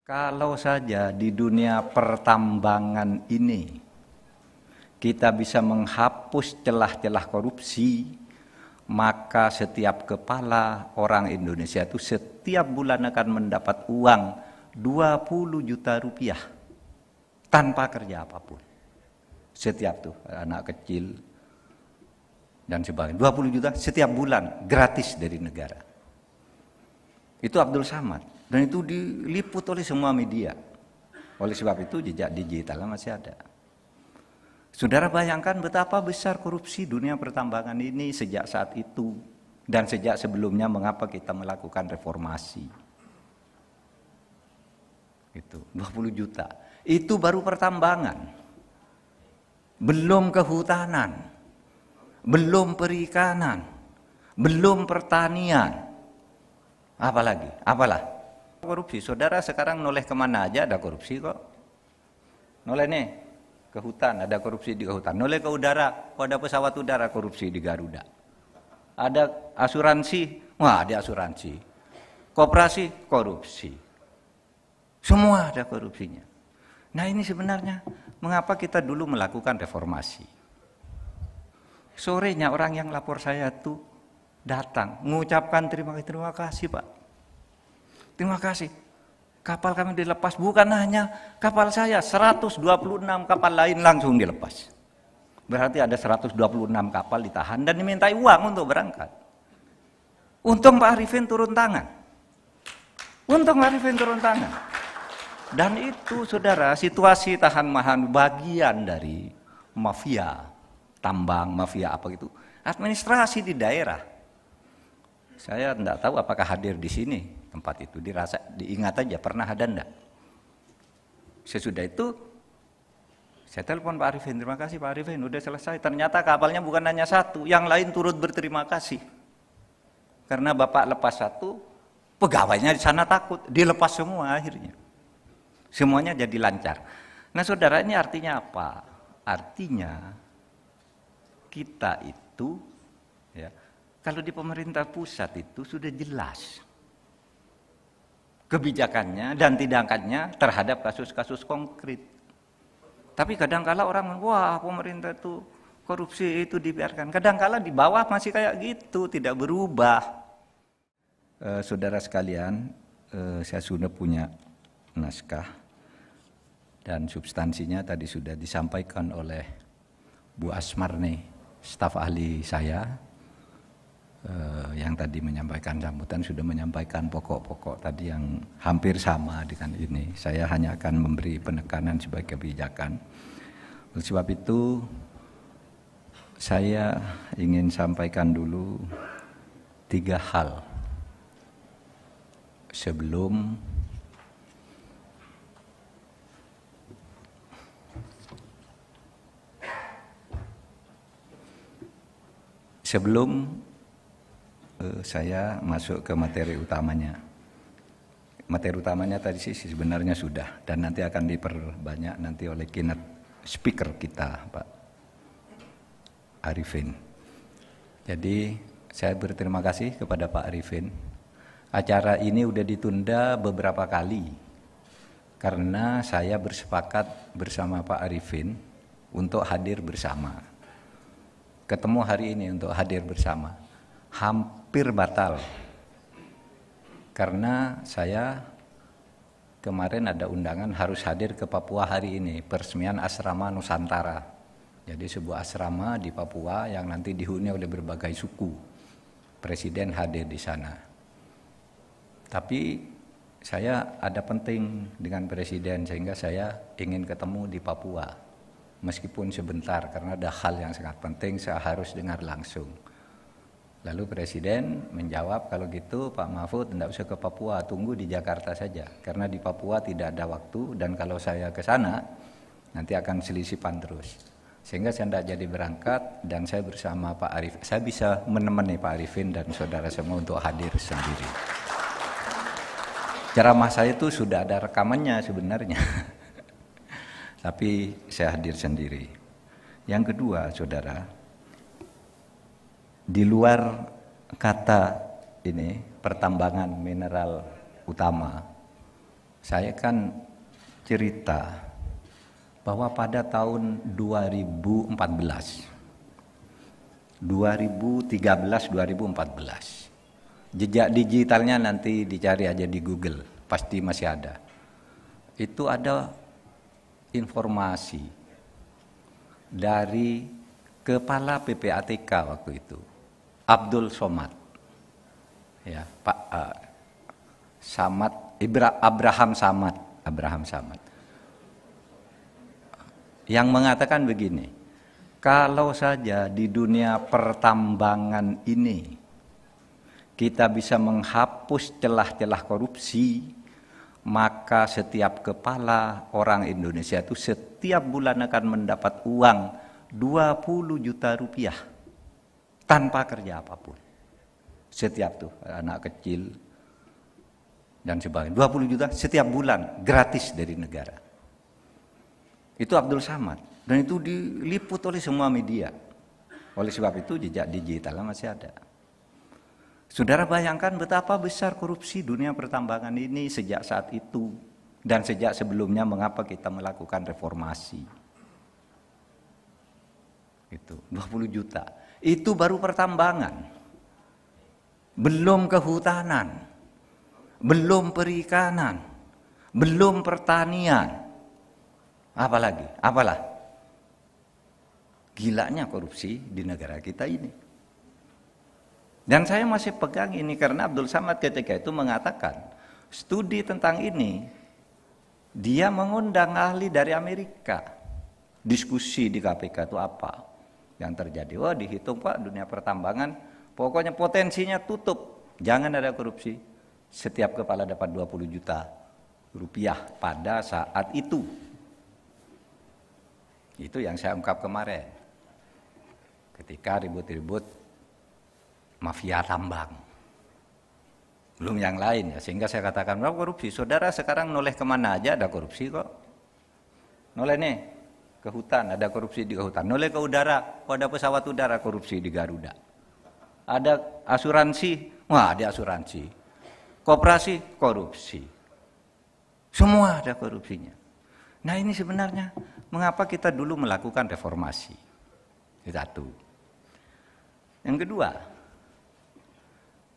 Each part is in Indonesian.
Kalau saja di dunia pertambangan ini kita bisa menghapus celah-celah korupsi, maka setiap kepala orang Indonesia itu setiap bulan akan mendapat uang 20 juta rupiah tanpa kerja apapun. Setiap tuh anak kecil dan sebagainya. 20 juta setiap bulan gratis dari negara. Itu Abdul Samad. Dan itu diliput oleh semua media. Oleh sebab itu jejak digitalnya masih ada. Saudara bayangkan betapa besar korupsi dunia pertambangan ini sejak saat itu. Dan sejak sebelumnya mengapa kita melakukan reformasi. Itu 20 juta. Itu baru pertambangan. Belum kehutanan. Belum perikanan. Belum pertanian. Apalagi? Apalah? Korupsi, saudara sekarang noleh kemana aja ada korupsi kok. Noleh nih ke hutan, ada korupsi di hutan. Noleh ke udara, kok ada pesawat udara, korupsi di Garuda. Ada asuransi, wah ada asuransi. Koperasi, korupsi. Semua ada korupsinya. Nah ini sebenarnya mengapa kita dulu melakukan reformasi. Sorenya orang yang lapor saya tuh datang, mengucapkan terima kasih Pak. Terima kasih. Kapal kami dilepas, bukan hanya kapal saya, 126 kapal lain langsung dilepas. Berarti ada 126 kapal ditahan dan dimintai uang untuk berangkat. Untung Pak Arifin turun tangan. Dan itu saudara, situasi tahan-mahan bagian dari mafia, tambang, mafia apa gitu. Administrasi di daerah. Saya tidak tahu apakah hadir di sini. Tempat itu diingat aja pernah ada enggak. Sesudah itu saya telepon Pak Arifin, terima kasih Pak Arifin udah selesai. Ternyata kapalnya bukan hanya satu, yang lain turut berterima kasih. Karena Bapak lepas satu, pegawainya di sana takut, dilepas semua akhirnya. Semuanya jadi lancar. Nah saudara, ini artinya apa? Artinya kita itu ya, kalau di pemerintah pusat itu sudah jelas kebijakannya dan tindakannya terhadap kasus-kasus konkret. Tapi kadang-kala orang, wah pemerintah itu korupsi itu dibiarkan. Kadang-kala di bawah masih kayak gitu, tidak berubah. Saudara sekalian, saya sudah punya naskah dan substansinya tadi sudah disampaikan oleh Bu Asmarni, staf ahli saya. Yang tadi menyampaikan sambutan sudah menyampaikan pokok-pokok tadi yang hampir sama dengan ini. Saya hanya akan memberi penekanan sebagai kebijakan. Oleh sebab itu saya ingin sampaikan dulu 3 hal sebelum saya masuk ke materi utamanya. Materi utamanya tadi sih sebenarnya sudah dan nanti akan diperbanyak nanti oleh keynote speaker kita Pak Arifin. Jadi saya berterima kasih kepada Pak Arifin. Acara ini udah ditunda beberapa kali karena saya bersepakat bersama Pak Arifin untuk hadir bersama. Ketemu hari ini untuk hadir bersama. Hampir batal karena saya kemarin ada undangan harus hadir ke Papua hari ini, peresmian asrama Nusantara. Jadi sebuah asrama di Papua yang nanti dihuni oleh berbagai suku. Presiden hadir di sana. Tapi saya ada penting dengan presiden sehingga saya ingin ketemu di Papua. Meskipun sebentar karena ada hal yang sangat penting saya harus dengar langsung. Lalu Presiden menjawab, kalau gitu Pak Mahfud tidak usah ke Papua, tunggu di Jakarta saja. Karena di Papua tidak ada waktu dan kalau saya ke sana nanti akan selisipan terus. Sehingga saya tidak jadi berangkat dan saya bersama Pak Arif. Saya bisa menemani Pak Arifin dan saudara semua untuk hadir sendiri. Ceramah saya itu sudah ada rekamannya sebenarnya. Tapi saya hadir sendiri. Yang kedua, saudara, di luar kata ini pertambangan mineral utama, Saya kan cerita bahwa pada tahun 2013-2014, jejak digitalnya nanti dicari aja di Google, pasti masih ada. Itu ada informasi dari Kepala PPATK waktu itu, Abdul Somad, ya Pak Abraham Samad, yang mengatakan begini, kalau saja di dunia pertambangan ini kita bisa menghapus celah-celah korupsi, maka setiap kepala orang Indonesia itu setiap bulan akan mendapat uang 20 juta rupiah tanpa kerja apapun. Setiap tuh anak kecil dan sebagainya, 20 juta setiap bulan gratis dari negara. Itu Abdul Samad, dan itu diliput oleh semua media. Oleh sebab itu jejak digitalnya masih ada. Saudara bayangkan betapa besar korupsi dunia pertambangan ini sejak saat itu dan sejak sebelumnya, mengapa kita melakukan reformasi. Itu 20 juta. Itu baru pertambangan. Belum kehutanan. Belum perikanan. Belum pertanian. Apalagi? Apalah? Gilanya korupsi di negara kita ini. Dan saya masih pegang ini karena Abdul Samad ketika itu mengatakan studi tentang ini, dia mengundang ahli dari Amerika. Diskusi di KPK itu apa yang terjadi. Wah, dihitung Pak, dunia pertambangan pokoknya potensinya tutup, jangan ada korupsi. Setiap kepala dapat 20 juta rupiah pada saat itu. Itu yang saya ungkap kemarin ketika ribut-ribut mafia tambang, belum yang lain ya, sehingga saya katakan bahwa korupsi. Saudara sekarang noleh kemana aja ada korupsi kok. Noleh nih ke hutan, ada korupsi di hutan. Noleh ke udara, ada pesawat udara, korupsi di Garuda. Ada asuransi, wah ada asuransi. Koperasi, korupsi. Semua ada korupsinya. Nah ini sebenarnya mengapa kita dulu melakukan reformasi. Itu satu. Yang kedua,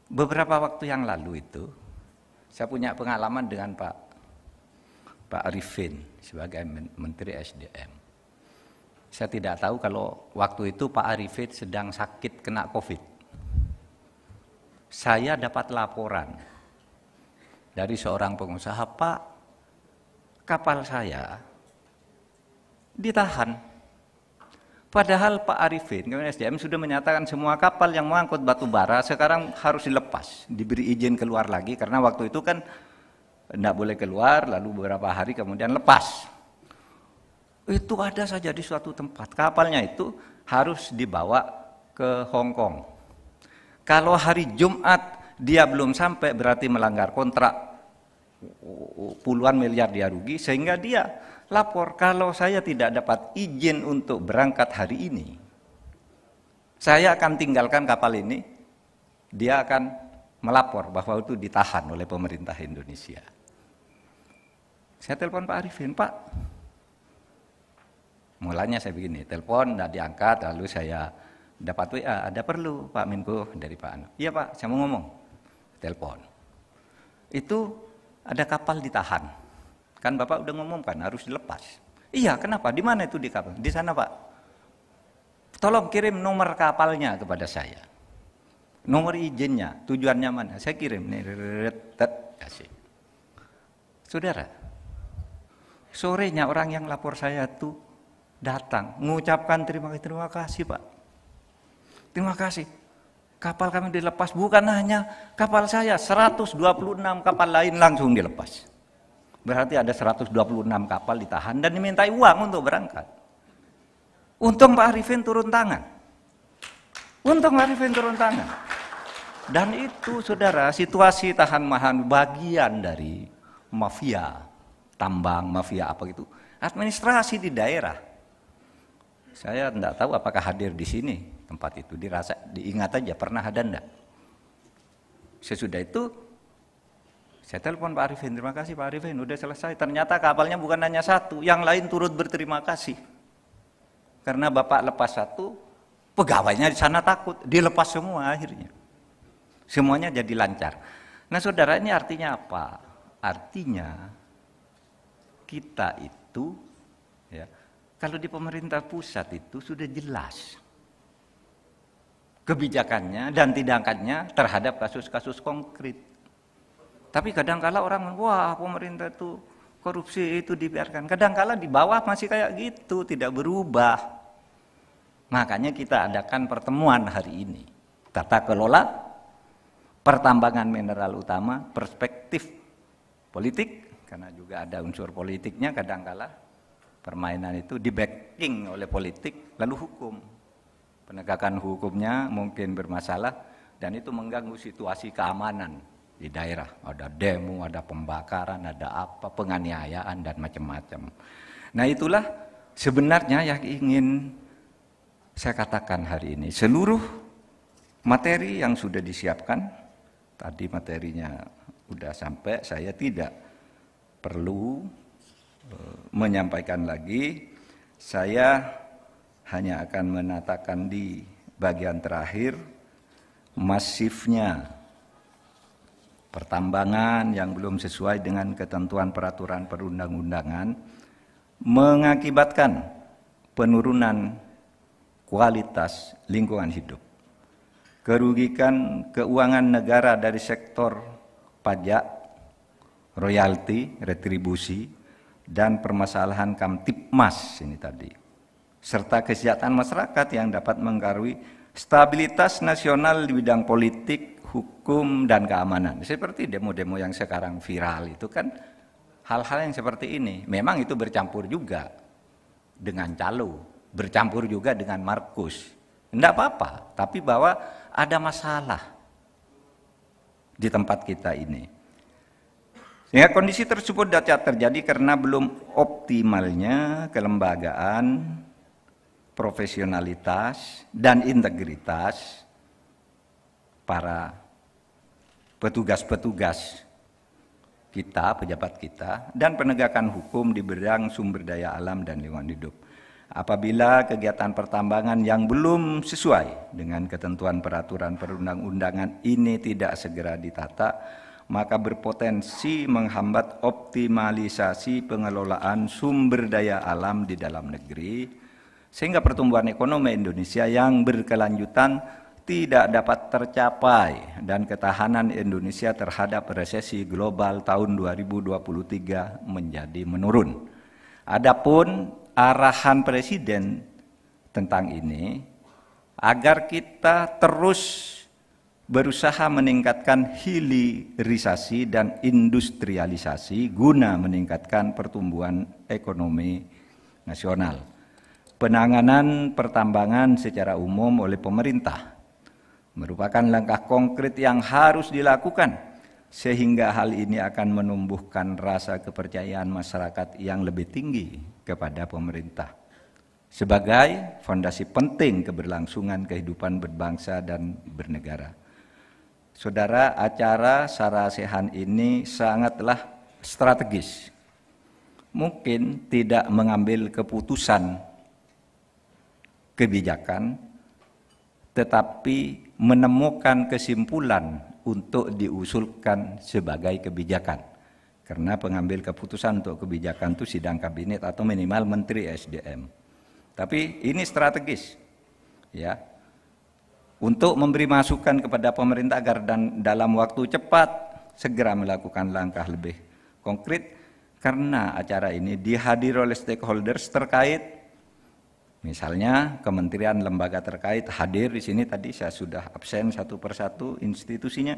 beberapa waktu yang lalu itu saya punya pengalaman dengan Pak Arifin sebagai Menteri SDM. Saya tidak tahu kalau waktu itu Pak Arifin sedang sakit kena COVID. Saya dapat laporan dari seorang pengusaha, Pak, kapal saya ditahan. Padahal Pak Arifin, Kementerian SDM sudah menyatakan semua kapal yang mengangkut batu bara sekarang harus dilepas, diberi izin keluar lagi, karena waktu itu kan tidak boleh keluar, lalu beberapa hari kemudian lepas. Itu ada saja di suatu tempat, kapalnya itu harus dibawa ke Hong Kong. Kalau hari Jumat dia belum sampai berarti melanggar kontrak, puluhan miliar dia rugi, sehingga dia lapor, kalau saya tidak dapat izin untuk berangkat hari ini, saya akan tinggalkan kapal ini. Dia akan melapor bahwa itu ditahan oleh pemerintah Indonesia. Saya telepon Pak Arifin, Pak. Mulanya saya begini, telepon tidak diangkat, lalu saya dapat WA, ada perlu Pak Menko dari Pak Anu. Iya Pak, saya mau ngomong. Telepon. Itu ada kapal ditahan. Kan Bapak udah ngumumkan harus dilepas. Iya, kenapa? Di mana itu di kapal? Di sana Pak. Tolong kirim nomor kapalnya kepada saya. Nomor izinnya, tujuannya mana? Saya kirim. Nih, kasih. Saudara, sorenya orang yang lapor saya tuh datang, mengucapkan terima kasih Pak. Terima kasih. Kapal kami dilepas, bukan hanya kapal saya, 126 kapal lain langsung dilepas. Berarti ada 126 kapal ditahan dan dimintai uang untuk berangkat. Untung Pak Arifin turun tangan. Dan itu saudara, situasi tahan-mahan bagian dari mafia tambang, mafia apa gitu, administrasi di daerah. Saya tidak tahu apakah hadir di sini tempat itu, diingat aja pernah ada enggak. Sesudah itu Saya telepon Pak Arifin, terima kasih Pak Arifin, udah selesai. Ternyata kapalnya bukan hanya satu, yang lain turut berterima kasih. Karena Bapak lepas satu, pegawainya di sana takut, dilepas semua akhirnya. Semuanya jadi lancar. Nah saudara, ini artinya apa? Artinya kita itu, ya, kalau di pemerintah pusat itu sudah jelas kebijakannya dan tindakannya terhadap kasus-kasus konkret. Tapi kadang-kala orang, wah pemerintah itu korupsi itu dibiarkan. Kadang-kala di bawah masih kayak gitu, tidak berubah. Makanya kita adakan pertemuan hari ini. Tata kelola pertambangan mineral utama, perspektif politik, karena juga ada unsur politiknya kadang-kala. Permainan itu di backing oleh politik, lalu hukum. Penegakan hukumnya mungkin bermasalah dan itu mengganggu situasi keamanan di daerah. Ada demo, ada pembakaran, ada apa, penganiayaan dan macam-macam. Nah itulah sebenarnya yang ingin saya katakan hari ini. Seluruh materi yang sudah disiapkan, tadi materinya sudah sampai, saya tidak perlu menyampaikan lagi. Saya hanya akan menatakan di bagian terakhir masifnya pertambangan yang belum sesuai dengan ketentuan peraturan perundang-undangan mengakibatkan penurunan kualitas lingkungan hidup, kerugian keuangan negara dari sektor pajak, royalti, retribusi, dan permasalahan Kamtipmas ini tadi, serta kesejahteraan masyarakat yang dapat mengaruhi stabilitas nasional di bidang politik, hukum, dan keamanan. Seperti demo-demo yang sekarang viral itu kan hal-hal yang seperti ini. Memang itu bercampur juga dengan calo, bercampur juga dengan Markus. Tidak apa-apa, tapi bahwa ada masalah di tempat kita ini. Sehingga kondisi tersebut dapat terjadi karena belum optimalnya kelembagaan, profesionalitas, dan integritas para petugas-petugas kita, pejabat kita, dan penegakan hukum di bidang sumber daya alam dan lingkungan hidup. Apabila kegiatan pertambangan yang belum sesuai dengan ketentuan peraturan perundang-undangan ini tidak segera ditata, maka berpotensi menghambat optimalisasi pengelolaan sumber daya alam di dalam negeri, sehingga pertumbuhan ekonomi Indonesia yang berkelanjutan tidak dapat tercapai dan ketahanan Indonesia terhadap resesi global tahun 2023 menjadi menurun. Adapun arahan Presiden tentang ini, agar kita terus berusaha meningkatkan hilirisasi dan industrialisasi guna meningkatkan pertumbuhan ekonomi nasional. Penanganan pertambangan secara umum oleh pemerintah merupakan langkah konkret yang harus dilakukan sehingga hal ini akan menumbuhkan rasa kepercayaan masyarakat yang lebih tinggi kepada pemerintah sebagai fondasi penting keberlangsungan kehidupan berbangsa dan bernegara. Saudara, acara Sarasehan ini sangatlah strategis. Mungkin tidak mengambil keputusan kebijakan, tetapi menemukan kesimpulan untuk diusulkan sebagai kebijakan. Karena pengambil keputusan untuk kebijakan itu sidang kabinet atau minimal Menteri SDM. Tapi ini strategis, ya, untuk memberi masukan kepada pemerintah agar dalam waktu cepat segera melakukan langkah lebih konkret. Karena acara ini dihadiri oleh stakeholders terkait. Misalnya kementerian lembaga terkait hadir di sini, tadi saya sudah absen satu persatu institusinya,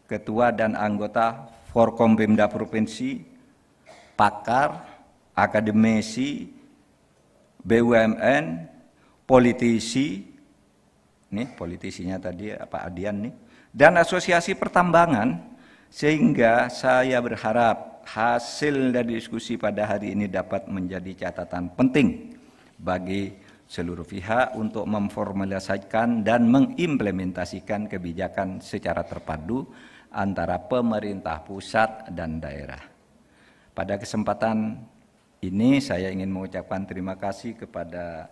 ketua dan anggota Forkompimda Provinsi, pakar, akademisi, BUMN, politisi, nih politisinya tadi Pak Adian nih, dan asosiasi pertambangan, sehingga saya berharap hasil dari diskusi pada hari ini dapat menjadi catatan penting bagi seluruh pihak untuk memformulasikan dan mengimplementasikan kebijakan secara terpadu antara pemerintah pusat dan daerah. Pada kesempatan ini saya ingin mengucapkan terima kasih kepada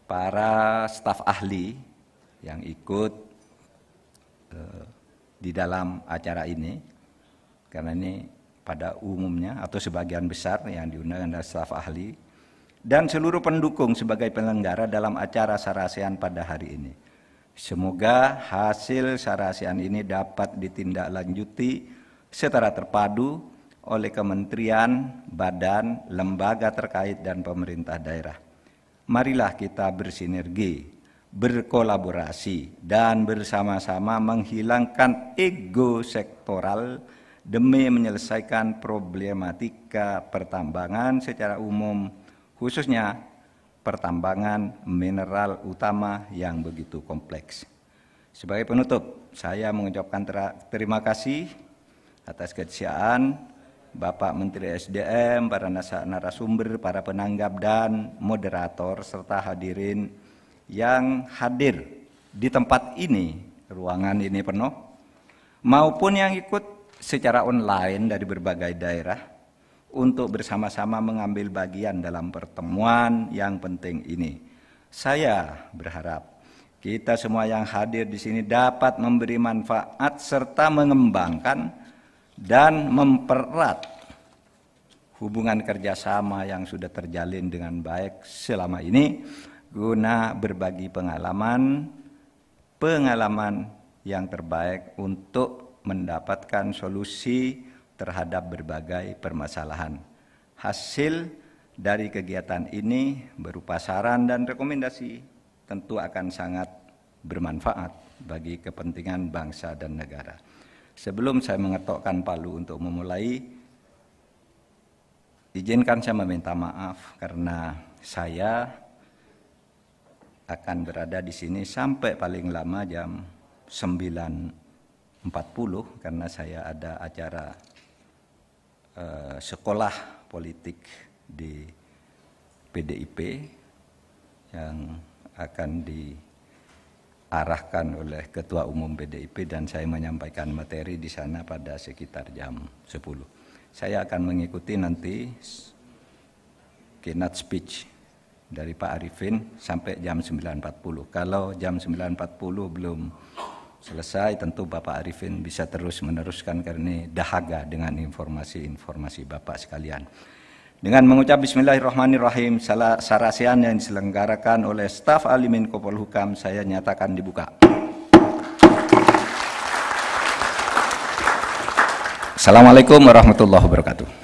para staf ahli yang ikut di dalam acara ini, karena ini pada umumnya atau sebagian besar yang diundang adalah staf ahli, dan seluruh pendukung sebagai penyelenggara dalam acara SARASEAN pada hari ini. Semoga hasil SARASEAN ini dapat ditindaklanjuti secara terpadu oleh kementerian, badan, lembaga terkait, dan pemerintah daerah. Marilah kita bersinergi, berkolaborasi, dan bersama-sama menghilangkan ego sektoral demi menyelesaikan problematika pertambangan secara umum, khususnya pertambangan mineral utama yang begitu kompleks. Sebagai penutup, saya mengucapkan terima kasih atas kesediaan Bapak Menteri SDM, para narasumber, para penanggap dan moderator, serta hadirin yang hadir di tempat ini, ruangan ini penuh, maupun yang ikut secara online dari berbagai daerah, untuk bersama-sama mengambil bagian dalam pertemuan yang penting ini. Saya berharap kita semua yang hadir di sini dapat memberi manfaat serta mengembangkan dan mempererat hubungan kerjasama yang sudah terjalin dengan baik selama ini, guna berbagi pengalaman yang terbaik untuk mendapatkan solusi terhadap berbagai permasalahan. Hasil dari kegiatan ini berupa saran dan rekomendasi tentu akan sangat bermanfaat bagi kepentingan bangsa dan negara. Sebelum saya mengetokkan palu untuk memulai, izinkan saya meminta maaf karena saya akan berada di sini sampai paling lama jam 9.40 karena saya ada acara sekolah politik di PDIP yang akan diarahkan oleh Ketua Umum PDIP, dan saya menyampaikan materi di sana pada sekitar jam 10. Saya akan mengikuti nanti keynote speech dari Pak Arifin sampai jam 9.40. Kalau jam 9.40 belum selesai, tentu Bapak Arifin bisa terus meneruskan karena dahaga dengan informasi-informasi Bapak sekalian. Dengan mengucap Bismillahirrahmanirrahim, SARASEAN yang diselenggarakan oleh staf ahli Menko Polhukam, saya nyatakan dibuka. Assalamualaikum warahmatullahi wabarakatuh.